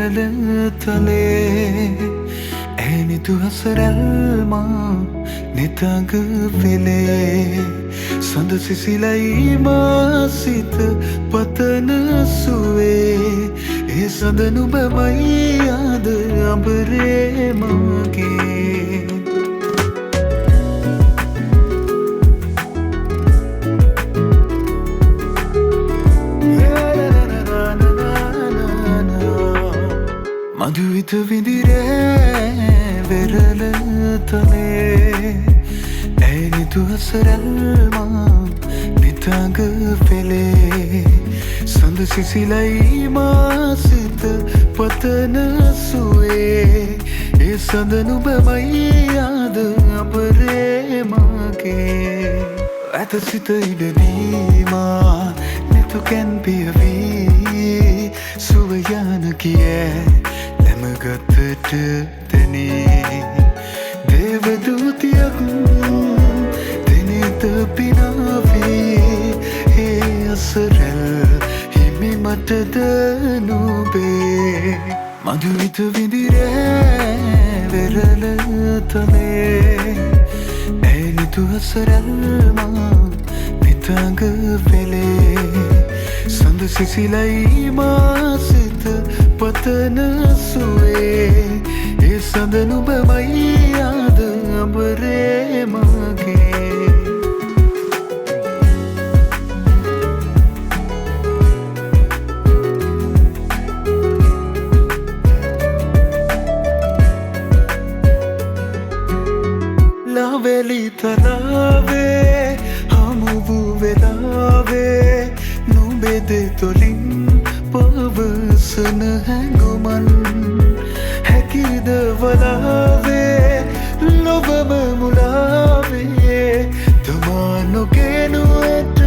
වෙරළ තලේ ඇනිතු හසරැල්මා නිතඟ වෙලේ සඳ සිසිලයි මාසිත පතන සුවේ ඒ සඳ නුඹමයි ආද අඹරේ මගේ මధుවිත විඳිරේ වෙරළ තලේ ඇනිතු හසරැල්මා නිතඟ වෙලේ සඳ සිසිලයි මාසිත පතන සුවේ ඒ සඳ නුඹමයි ආද අඹරේ මගේ ඇත සිත ඉඩදීමා නැතු කැන් පියවී සුව යන කියේ ගතට තැනේ දේවදූතියක් දෙනෙත පිනාවී ඒ අසරැල් හිමි මටද නුබේ මధుවිත විඳිරේ වෙරළ තලේ ඇනිතු හසරැල්මා නිතඟ වෙලේ සඳ සිසිලයි මාසිත පතන සුවේ ඒ සඳ නුඹමයි ආද අඹරේ මගේ ලාවැලි තලාවේ හමු වූ වෙලාවේ නුඹේ දෙතොලින් පවසන හැඟුමන් හැකිද වලාවේ ලොවම මුලාවේ තමා නොගෙනු ඇත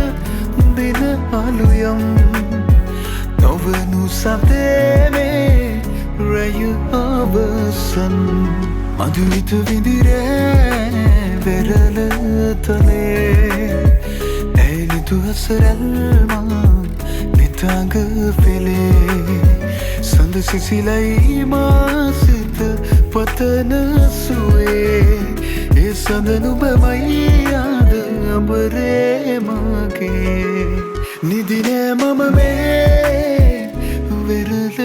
දින අලුයම් නොවනු සතේනේ රැය අවසන් මధුවිත විඳිරේ වෙරළ තලේ ඇනිතු හසරැල්මා නිතඟ වෙලේ සඳ සිසිලයි මාසිත පතන සුවේ ඒ සඳ නුඹමයි ආද අඹරේ මගේ නිදිනෑ මම මේ වෙරළ